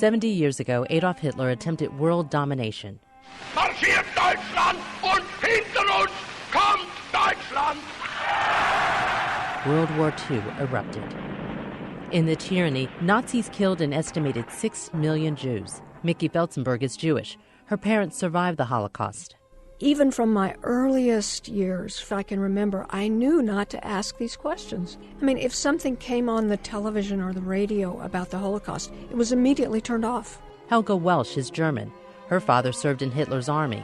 70 years ago, Adolf Hitler attempted world domination. Marschiert Deutschland und hinter uns kommt Deutschland! World War II erupted. In the tyranny, Nazis killed an estimated 6 million Jews. Miki Felsenberg is Jewish. Her parents survived the Holocaust. Even from my earliest years, if I can remember, I knew not to ask these questions. I mean, if something came on the television or the radio about the Holocaust, it was immediately turned off. Helga Welsch is German. Her father served in Hitler's army.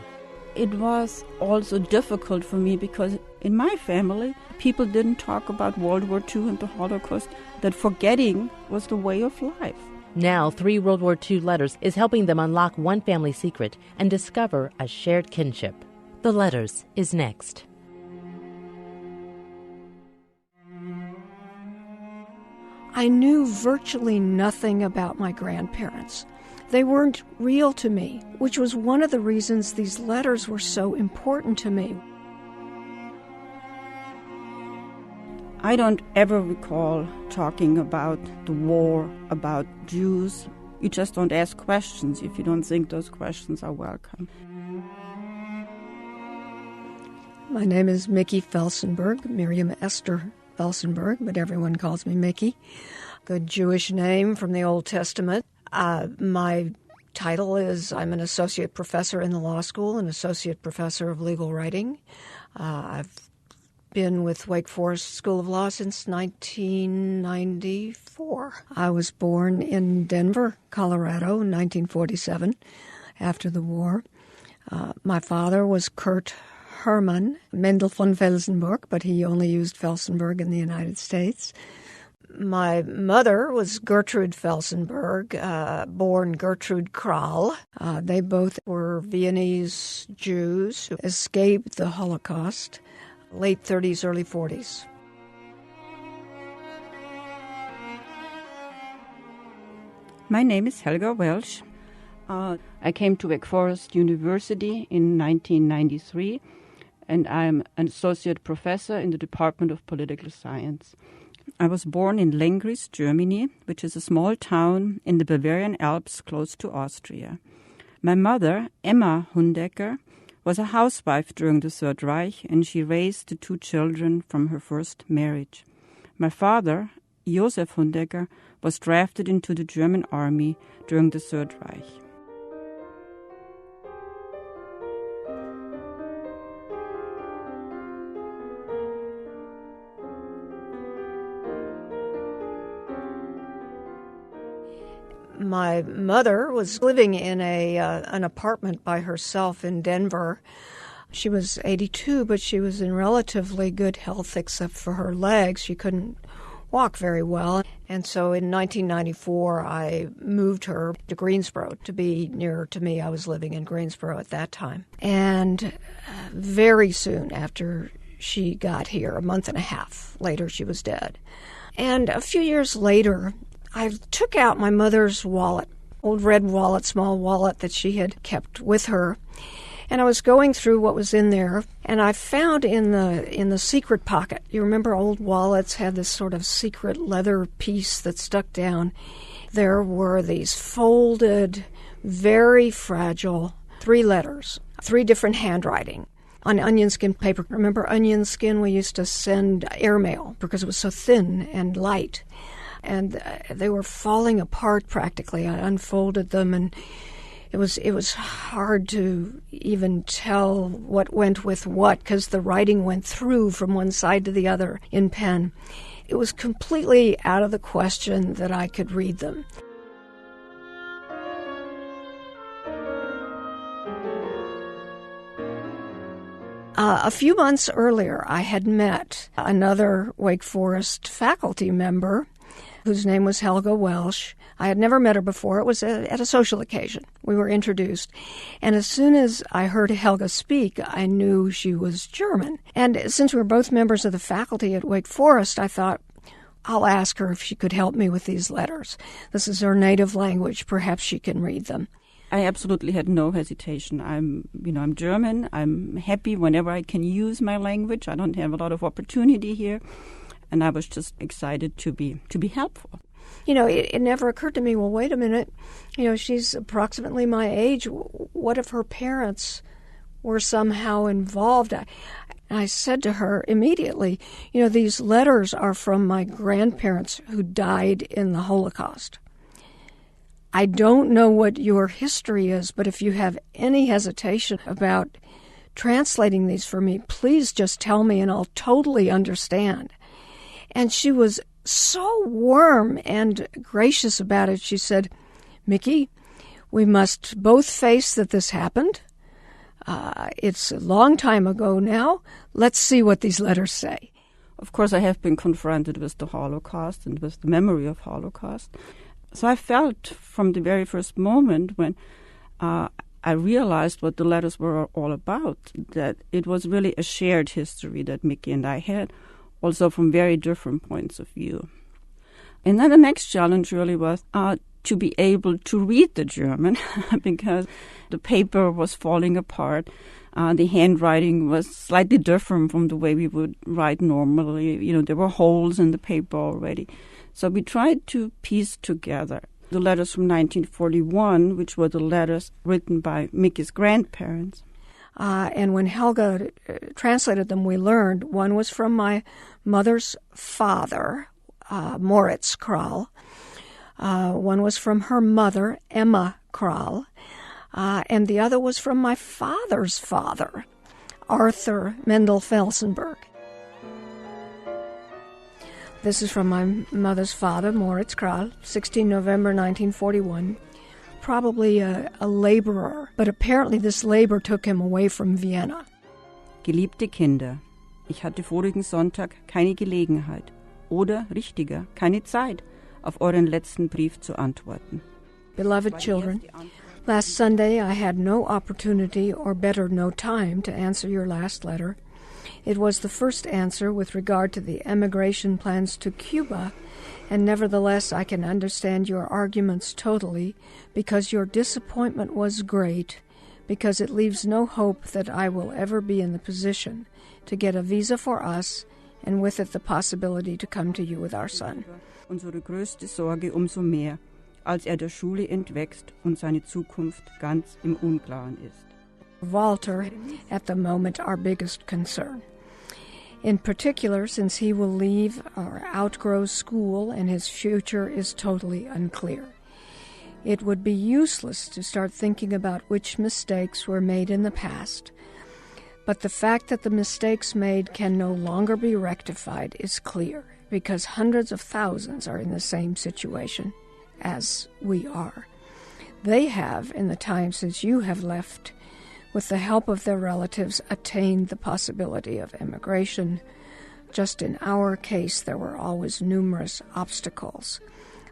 It was also difficult for me because in my family, people didn't talk about World War II and the Holocaust, that forgetting was the way of life. Now, 3 World War II Letters is helping them unlock one family secret and discover a shared kinship. The Letters is next. I knew virtually nothing about my grandparents. They weren't real to me, which was one of the reasons these letters were so important to me. I don't ever recall talking about the war, about Jews. You just don't ask questions if you don't think those questions are welcome. My name is Miki Felsenberg, Miriam Esther Felsenberg, but everyone calls me Miki. Good Jewish name from the Old Testament. My title is I'm an associate professor in the law school, an associate professor of legal writing. I've been with Wake Forest School of Law since 1994. I was born in Denver, Colorado in 1947 after the war. My father was Kurt Hermann Mendel von Felsenburg, but he only used Felsenberg in the United States. My mother was Gertrude Felsenberg, born Gertrude Kral. They both were Viennese Jews who escaped the Holocaust, late 30s, early 40s. My name is Helga Welsch. I came to Wake Forest University in 1993, and I'm an associate professor in the Department of Political Science. I was born in Lenggries, Germany, which is a small town in the Bavarian Alps close to Austria. My mother, Emma Hundecker, was a housewife during the Third Reich, and she raised the 2 children from her first marriage. My father, Josef Hundecker, was drafted into the German army during the Third Reich. My mother was living in an apartment by herself in Denver. She was 82, but she was in relatively good health except for her legs. She couldn't walk very well. And so in 1994, I moved her to Greensboro to be nearer to me. I was living in Greensboro at that time. And very soon after she got here, a month and a half later, she was dead. And a few years later, I took out my mother's wallet, old red wallet, small wallet that she had kept with her, and I was going through what was in there, and I found in the secret pocket, you remember old wallets had this sort of secret leather piece that stuck down. There were these folded, very fragile 3 letters, 3 different handwriting on onion skin paper. Remember onion skin? We used to send airmail because it was so thin and light. And they were falling apart practically. I unfolded them, and it was hard to even tell what went with what because the writing went through from one side to the other in pen. It was completely out of the question that I could read them. A few months earlier, I had met another Wake Forest faculty member whose name was Helga Welsch. I had never met her before. It was at a social occasion. We were introduced. And as soon as I heard Helga speak, I knew she was German. And since we were both members of the faculty at Wake Forest, I thought, I'll ask her if she could help me with these letters. This is her native language. Perhaps she can read them. I absolutely had no hesitation. I'm German. I'm happy whenever I can use my language. I don't have a lot of opportunity here. And I was just excited to be helpful. It never occurred to me, well, wait a minute, she's approximately my age. What if her parents were somehow involved? I said to her immediately, these letters are from my grandparents who died in the Holocaust. I don't know what your history is, but if you have any hesitation about translating these for me, please just tell me and I'll totally understand. And she was so warm and gracious about it. She said, Miki, we must both face that this happened. It's a long time ago now. Let's see what these letters say. Of course, I have been confronted with the Holocaust and with the memory of Holocaust. So I felt from the very first moment when I realized what the letters were all about, that it was really a shared history that Miki and I had, also from very different points of view. And then the next challenge really was to be able to read the German because the paper was falling apart. The handwriting was slightly different from the way we would write normally. There were holes in the paper already. So we tried to piece together the letters from 1941, which were the letters written by Miki's grandparents. And when Helga translated them, we learned one was from my mother's father, Moritz Krall. One was from her mother, Emma Krall. And the other was from my father's father, Arthur Mendel Felsenberg. This is from my mother's father, Moritz Krall, 16 November 1941. Probably a laborer, but apparently this labor took him away from Vienna. Geliebte Kinder, ich hatte vorigen Sonntag keine Gelegenheit oder, richtiger, keine Zeit, auf euren letzten Brief zu antworten. Beloved children, last Sunday I had no opportunity, or better, no time, to answer your last letter. It was the first answer with regard to the emigration plans to Cuba, and nevertheless I can understand your arguments totally, because your disappointment was great, because it leaves no hope that I will ever be in the position to get a visa for us, and with it the possibility to come to you with our son. Unsere größte Sorge umso mehr, als der Schule entwächst und seine Zukunft ganz im Unklaren ist. Walter, at the moment, our biggest concern. In particular, since he will leave or outgrow school and his future is totally unclear. It would be useless to start thinking about which mistakes were made in the past, but the fact that the mistakes made can no longer be rectified is clear, because hundreds of thousands are in the same situation as we are. They have, in the time since you have left, with the help of their relatives, attained the possibility of emigration. Just in our case, there were always numerous obstacles.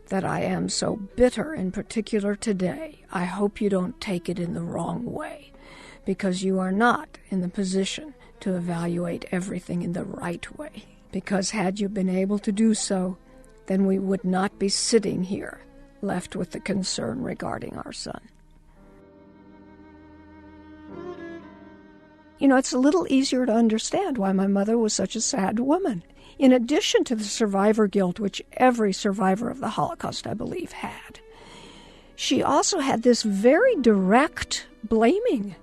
That I am so bitter, in particular today, I hope you don't take it in the wrong way, because you are not in the position to evaluate everything in the right way. Because had you been able to do so, then we would not be sitting here, left with the concern regarding our son. It's a little easier to understand why my mother was such a sad woman. In addition to the survivor guilt, which every survivor of the Holocaust, I believe, had, she also had this very direct blaming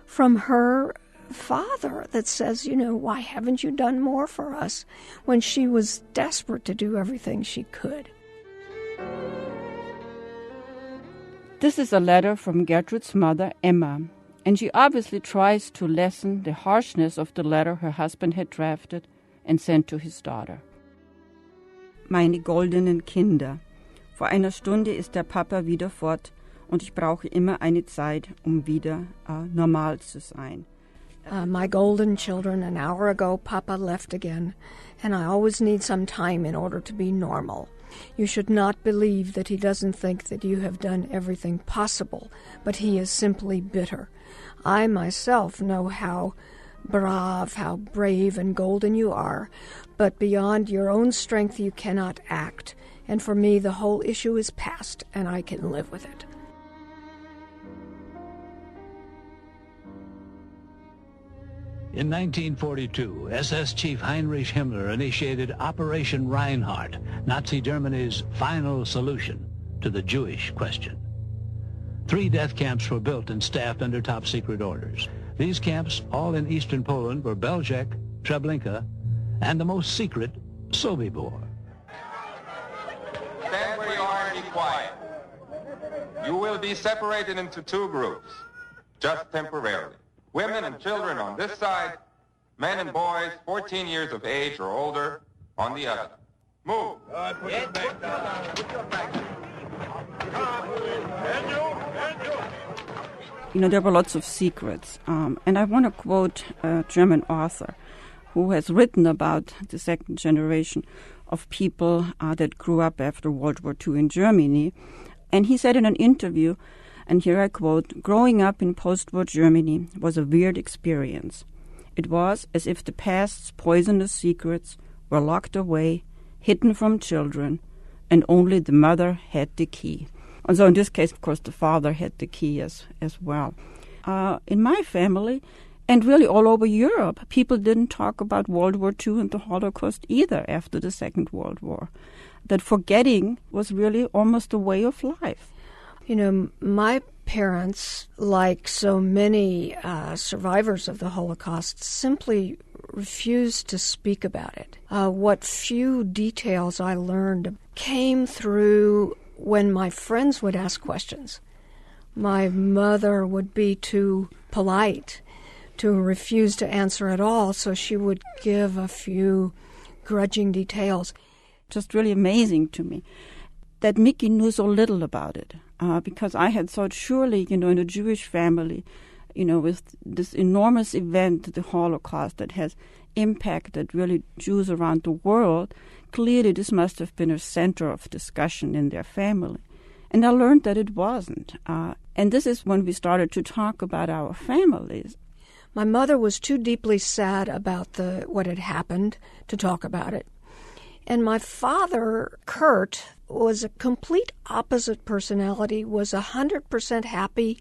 from her father that says, why haven't you done more for us, when she was desperate to do everything she could. This is a letter from Gertrude's mother, Emma, and she obviously tries to lessen the harshness of the letter her husband had drafted and sent to his daughter. Meine goldenen Kinder, vor einer Stunde ist der Papa wieder fort und ich brauche immer eine Zeit, wieder normal zu sein. My golden children, an hour ago Papa left again, and I always need some time in order to be normal. You should not believe that he doesn't think that you have done everything possible, but he is simply bitter. I myself know how brave and golden you are, but beyond your own strength you cannot act, and for me the whole issue is past, and I can live with it. In 1942, SS Chief Heinrich Himmler initiated Operation Reinhardt, Nazi Germany's final solution to the Jewish question. 3 death camps were built and staffed under top-secret orders. These camps, all in eastern Poland, were Belzec, Treblinka, and the most secret, Sobibor. Stand where you are and be quiet. You will be separated into 2 groups, just temporarily. Women and children on this side, men and boys 14 years of age or older on the other. Move. Put your back down. Put your back down. And you. You know, there were lots of secrets. And I want to quote a German author who has written about the second generation of people that grew up after World War II in Germany. And he said in an interview, and here I quote, "Growing up in post-war Germany was a weird experience. It was as if the past's poisonous secrets were locked away, hidden from children, and only the mother had the key." And so in this case, of course, the father had the key as well. In my family, and really all over Europe, people didn't talk about World War II and the Holocaust either after the Second World War. That forgetting was really almost a way of life. You know, my parents, like so many survivors of the Holocaust, simply refused to speak about it. What few details I learned came through when my friends would ask questions. My mother would be too polite to refuse to answer at all, so she would give a few grudging details. Just really amazing to me that Miki knew so little about it, because I had thought surely, in a Jewish family, with this enormous event, the Holocaust, that has impacted really Jews around the world, clearly this must have been a center of discussion in their family. And I learned that it wasn't. And this is when we started to talk about our families. My mother was too deeply sad about what had happened to talk about it. And my father, Kurt, was a complete opposite personality, was 100% happy,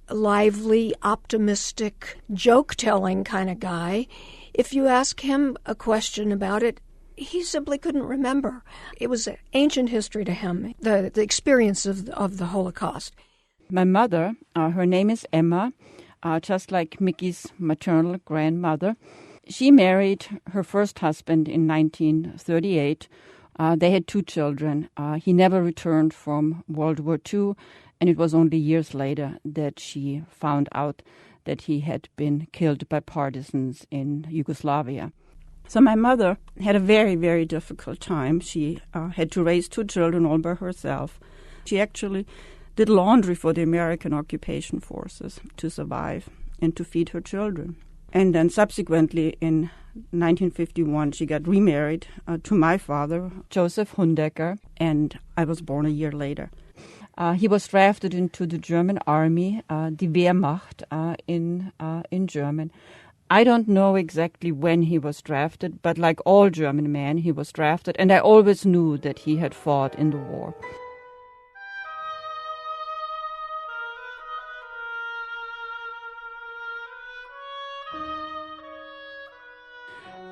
lively, optimistic, joke-telling kind of guy. If you ask him a question about it, he simply couldn't remember. It was ancient history to him, the experience of the Holocaust. My mother, her name is Emma, just like Miki's maternal grandmother. She married her first husband in 1938. They had 2 children. He never returned from World War II, and it was only years later that she found out that he had been killed by partisans in Yugoslavia. So my mother had a very, very difficult time. She had to raise 2 children all by herself. She actually did laundry for the American occupation forces to survive and to feed her children. And then subsequently in 1951, she got remarried to my father, Joseph Hundecker, and I was born a year later. He was drafted into the German army, die Wehrmacht in German. I don't know exactly when he was drafted, but like all German men, he was drafted, and I always knew that he had fought in the war.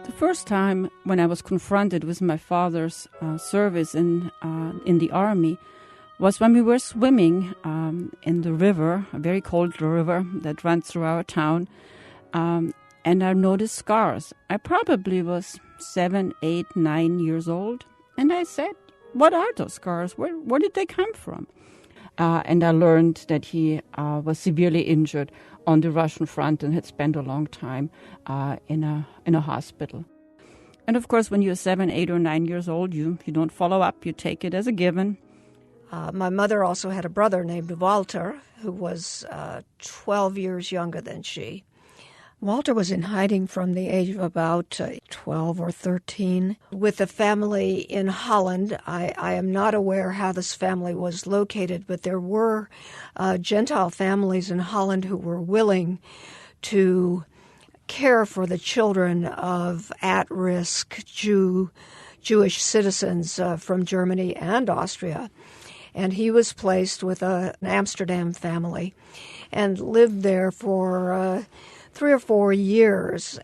The first time when I was confronted with my father's service in the army was when we were swimming in the river, a very cold river that runs through our town, and I noticed scars. I probably was 7, 8, 9 years old, and I said, "What are those scars? Where did they come from?" And I learned that he was severely injured on the Russian front and had spent a long time in a hospital. And of course, when you're 7, 8, or 9 years old, you don't follow up. You take it as a given. My mother also had a brother named Walter, who was 12 years younger than she. Walter was in hiding from the age of about 12 or 13 with a family in Holland. I am not aware how this family was located, but there were Gentile families in Holland who were willing to care for the children of at-risk Jewish citizens from Germany and Austria. And he was placed with an Amsterdam family and lived there for 3 or 4 years.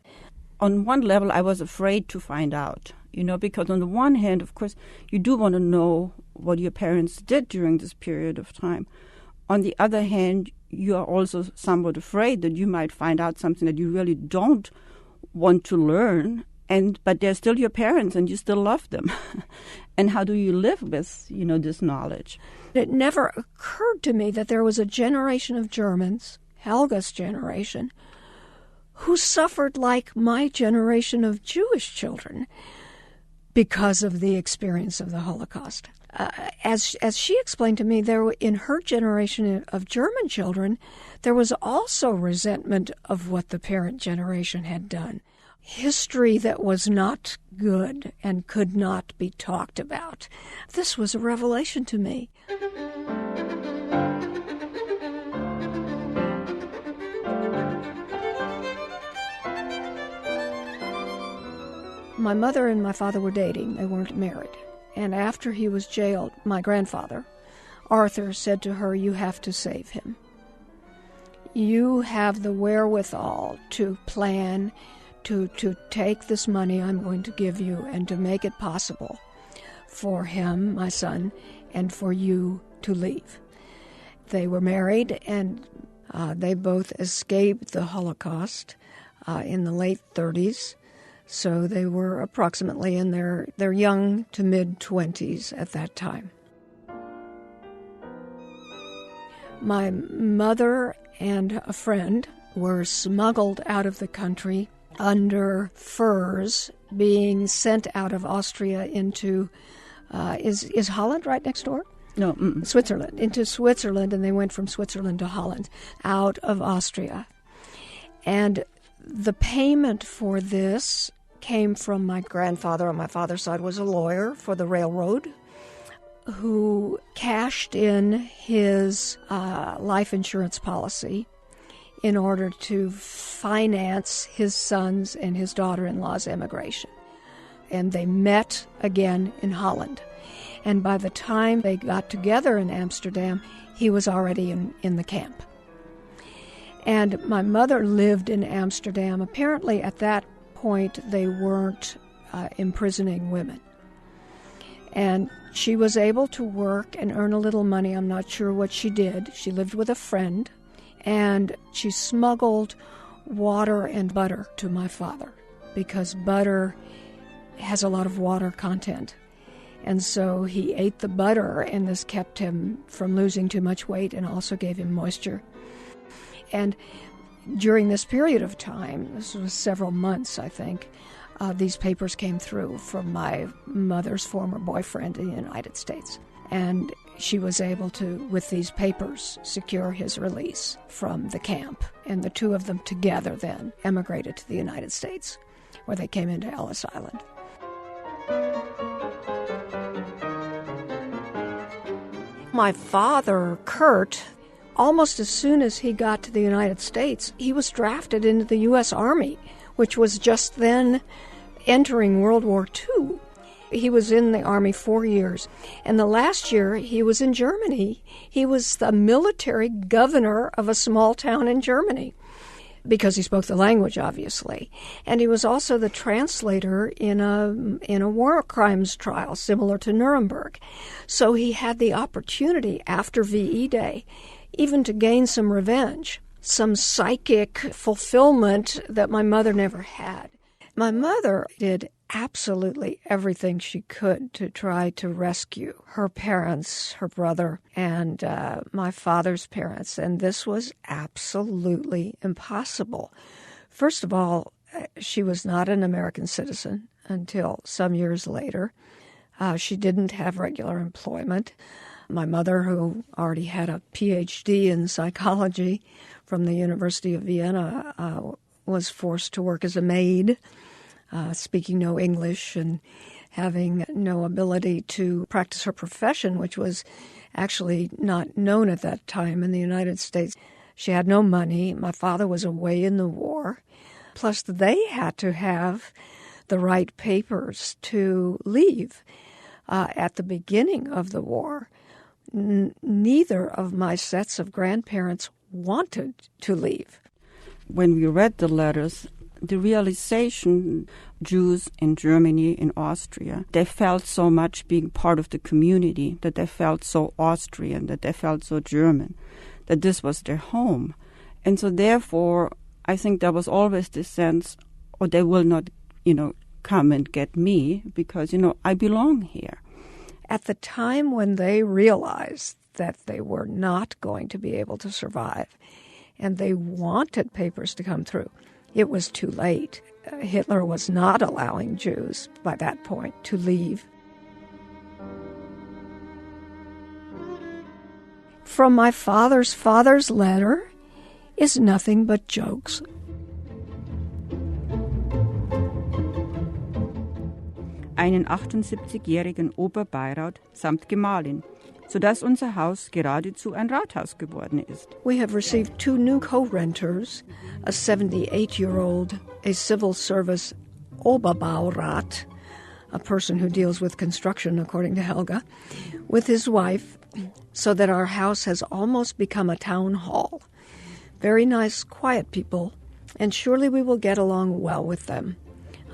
On one level, I was afraid to find out, because on the one hand, of course, you do want to know what your parents did during this period of time. On the other hand, you are also somewhat afraid that you might find out something that you really don't want to learn, but they're still your parents and you still love them. And how do you live with, this knowledge? It never occurred to me that there was a generation of Germans, Helga's generation, who suffered like my generation of Jewish children because of the experience of the Holocaust. As she explained to me, in her generation of German children, there was also resentment of what the parent generation had done. History that was not good and could not be talked about. This was a revelation to me. My mother and my father were dating. They weren't married. And after he was jailed, my grandfather, Arthur, said to her, "You have to save him. You have the wherewithal to plan, to take this money I'm going to give you and to make it possible for him, my son, and for you to leave." They were married, and they both escaped the Holocaust in the late 30s. So they were approximately in their young to mid-20s at that time. My mother and a friend were smuggled out of the country under furs, being sent out of Austria into, is Holland right next door? No. Switzerland, into Switzerland, and they went from Switzerland to Holland, out of Austria. And the payment for this came from my grandfather on my father's side, was a lawyer for the railroad, who cashed in his life insurance policy in order to finance his son's and his daughter-in-law's emigration. And they met again in Holland. And by the time they got together in Amsterdam, he was already in the camp. And my mother lived in Amsterdam. Apparently at that point they weren't imprisoning women. And she was able to work and earn a little money. I'm not sure what she did. She lived with a friend, and she smuggled water and butter to my father because butter has a lot of water content. And so he ate the butter, and this kept him from losing too much weight and also gave him moisture. And during this period of time, this was several months, I think, these papers came through from my mother's former boyfriend in the United States. And she was able to, with these papers, secure his release from the camp. And the two of them together then emigrated to the United States, where they came into Ellis Island. My father, Kurt, almost as soon as he got to the United States, he was drafted into the U.S. Army, which was just then entering World War II. He was in the Army 4 years, and the last year he was in Germany. He was the military governor of a small town in Germany, because he spoke the language, obviously. And he was also the translator in a war crimes trial, similar to Nuremberg. So he had the opportunity after VE Day even to gain some revenge, some psychic fulfillment that my mother never had. My mother did absolutely everything she could to try to rescue her parents, her brother, and my father's parents, and this was absolutely impossible. First of all, she was not an American citizen until some years later. She didn't have regular employment. My mother, who already had a PhD in psychology from the University of Vienna, was forced to work as a maid, speaking no English and having no ability to practice her profession, which was actually not known at that time in the United States. She had no money. My father was away in the war. Plus, they had to have the right papers to leave. At the beginning of the war, neither of my sets of grandparents wanted to leave. when we read the letters, the realization Jews in Germany, in Austria, they felt so much being part of the community, that they felt so Austrian, that they felt so German, that this was their home. And so therefore, I think there was always this sense, oh, they will not, come and get me because, I belong here. At the time when they realized that they were not going to be able to survive and they wanted papers to come through, it was too late. Hitler was not allowing Jews by that point to leave. From my father's letter is nothing but jokes. Einen 78-jährigen Oberbeirat samt Gemahlin, sodass unser Haus geradezu ein Rathaus geworden ist. We have received 2 new co-renters, a 78-year-old, a civil service Oberbaurat, a person who deals with construction, according to Helga, with his wife, so that our house has almost become a town hall. Very nice, quiet people, and surely we will get along well with them.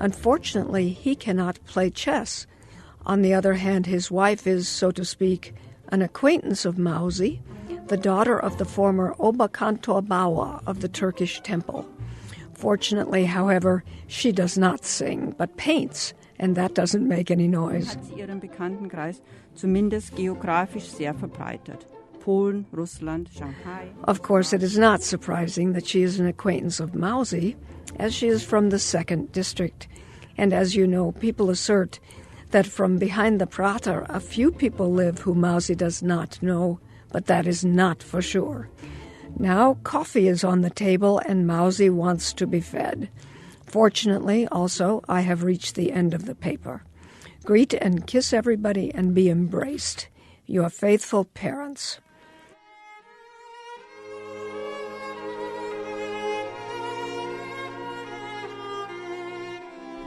Unfortunately, he cannot play chess. On the other hand, his wife is, so to speak, an acquaintance of Mausi, the daughter of the former Oberkantor Bauer of the Turkish temple. Fortunately, however, she does not sing, but paints, and that doesn't make any noise. Hat sie ihren Bekanntenkreis zumindest geografisch sehr verbreitet. Polen, Russland, Shanghai. Of course, it is not surprising that she is an acquaintance of Mausi, as she is from the 2nd District. And as you know, people assert that from behind the Prater, a few people live who Mausi does not know, but that is not for sure. Now coffee is on the table and Mausi wants to be fed. Fortunately, also, I have reached the end of the paper. Greet and kiss everybody and be embraced. Your faithful parents.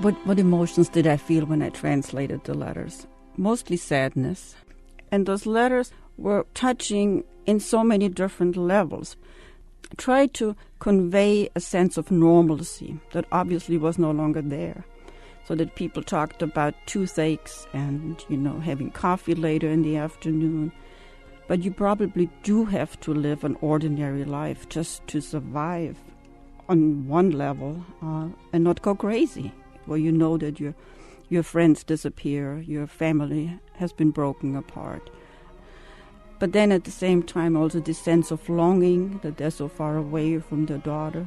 What emotions did I feel when I translated the letters? Mostly sadness. And those letters were touching in so many different levels. I tried to convey a sense of normalcy that obviously was no longer there. So that people talked about toothaches and, having coffee later in the afternoon. But you probably do have to live an ordinary life just to survive on one level and not go crazy. Where you know that your friends disappear, your family has been broken apart. But then at the same time also this sense of longing that they're so far away from their daughter.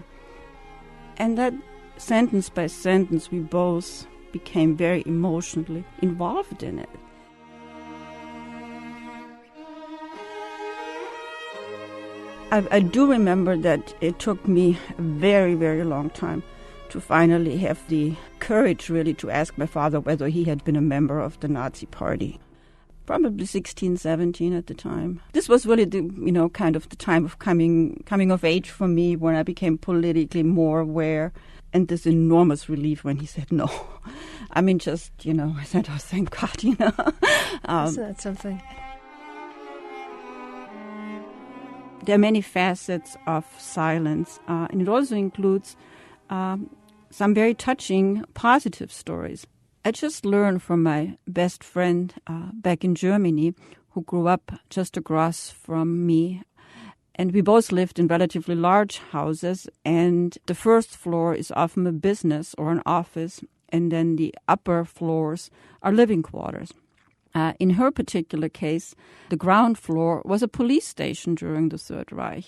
And that sentence by sentence we both became very emotionally involved in it. I do remember that it took me a very, very long time to finally have the courage really to ask my father whether he had been a member of the Nazi party. Probably 16, 17 at the time. This was really the, kind of the time of coming of age for me when I became politically more aware, and this enormous relief when he said no. I mean, just, I said, oh, thank God, Isn't that something? There are many facets of silence, and it also includes some very touching, positive stories. I just learned from my best friend back in Germany, who grew up just across from me. And we both lived in relatively large houses, and the first floor is often a business or an office, and then the upper floors are living quarters. In her particular case, the ground floor was a police station during the Third Reich.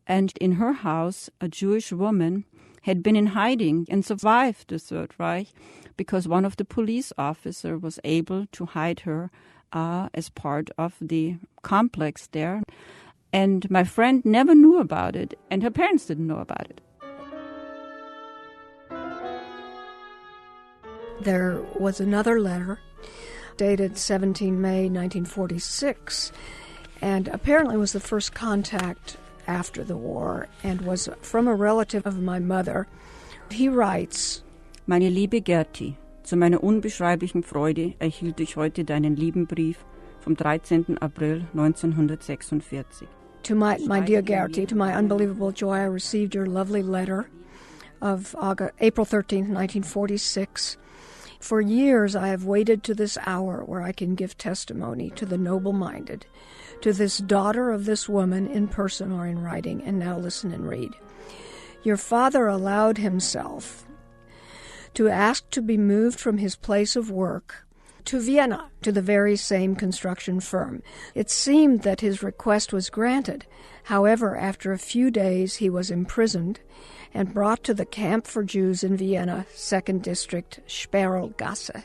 And in her house, a Jewish woman had been in hiding and survived the Third Reich because one of the police officers was able to hide her as part of the complex there. And my friend never knew about it, and her parents didn't know about it. There was another letter dated 17 May 1946, and apparently was the first contact after the war and was from a relative of my mother. He writes, Meine liebe Gerti, zu meiner unbeschreiblichen Freude erhielt ich heute deinen lieben Brief vom 13. April 1946. To my dear Gertie, to my unbelievable joy, I received your lovely letter of April 13th, 1946. For years I have waited to this hour where I can give testimony to the noble-minded, to this daughter of this woman in person or in writing, and now listen and read. Your father allowed himself to ask to be moved from his place of work to Vienna, to the very same construction firm. It seemed that his request was granted. However, after a few days he was imprisoned and brought to the camp for Jews in Vienna, 2nd District, Sperlgasse.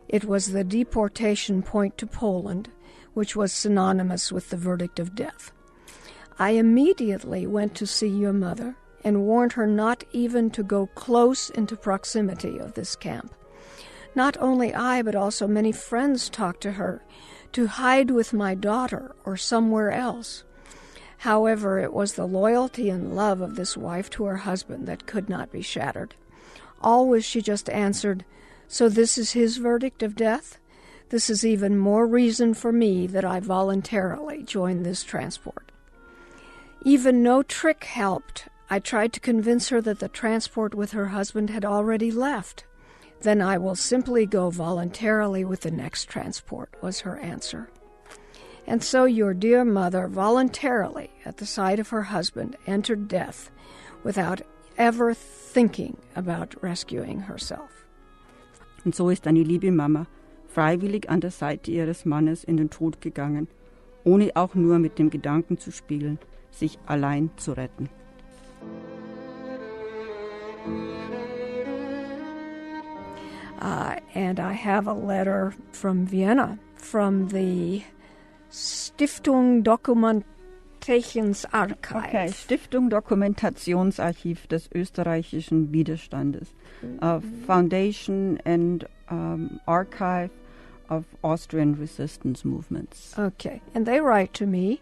It was the deportation point to Poland, which was synonymous with the verdict of death. I immediately went to see your mother and warned her not even to go close into proximity of this camp. Not only I, but also many friends talked to her to hide with my daughter or somewhere else. However, it was the loyalty and love of this wife to her husband that could not be shattered. Always she just answered, "So this is his verdict of death? This is even more reason for me that I voluntarily joined this transport." Even no trick helped. I tried to convince her that the transport with her husband had already left. "Then I will simply go voluntarily with the next transport," was her answer. And so your dear mother voluntarily, at the side of her husband, entered death without ever thinking about rescuing herself. Und so ist eine liebe Mama freiwillig an der Seite ihres Mannes in den Tod gegangen, ohne auch nur mit dem Gedanken zu spielen, sich allein zu retten. And I have a letter from Vienna, from the Stiftung Dokumentationsarchiv. Okay, Stiftung Dokumentationsarchiv des österreichischen Widerstandes. Foundation and Archive of Austrian resistance movements. Okay, and they write to me.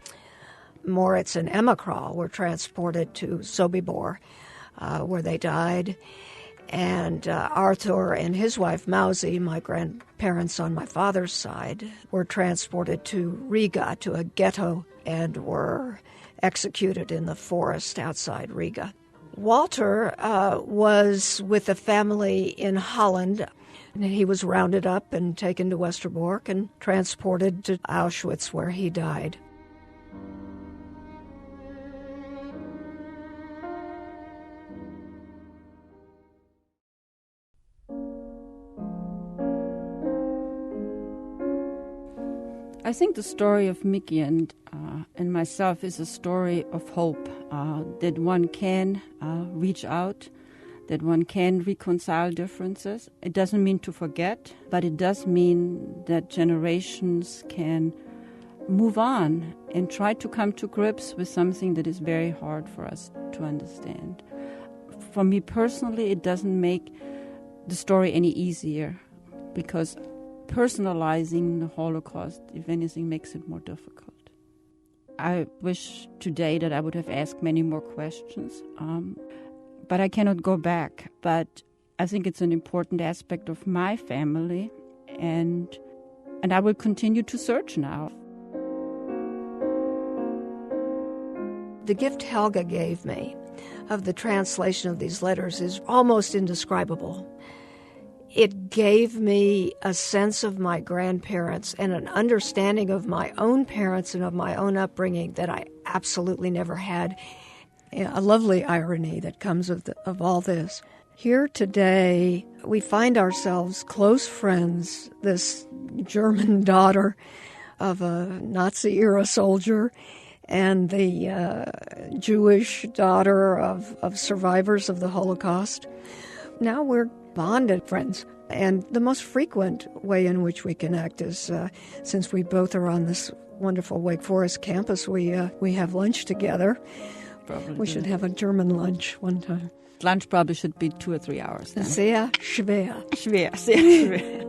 Moritz and Emma Krall were transported to Sobibor, where they died. And Arthur and his wife, Mausi, my grandparents on my father's side, were transported to Riga, to a ghetto, and were executed in the forest outside Riga. Walter was with a family in Holland. And he was rounded up and taken to Westerbork and transported to Auschwitz, where he died. I think the story of Miki and myself is a story of hope, that one can reach out, that one can reconcile differences. It doesn't mean to forget, but it does mean that generations can move on and try to come to grips with something that is very hard for us to understand. For me personally, it doesn't make the story any easier, because personalizing the Holocaust, if anything, makes it more difficult. I wish today that I would have asked many more questions, but I cannot go back. But I think it's an important aspect of my family, and I will continue to search now. The gift Helga gave me of the translation of these letters is almost indescribable. It gave me a sense of my grandparents and an understanding of my own parents and of my own upbringing that I absolutely never had. A lovely irony that comes of all this. Here today, we find ourselves close friends, this German daughter of a Nazi-era soldier and the Jewish daughter of survivors of the Holocaust. Now we're bonded friends. And the most frequent way in which we connect is, since we both are on this wonderful Wake Forest campus, we have lunch together. Probably we should have a German lunch one time. Lunch probably should be 2 or 3 hours then. Sehr schwer. Schwer, sehr schwer.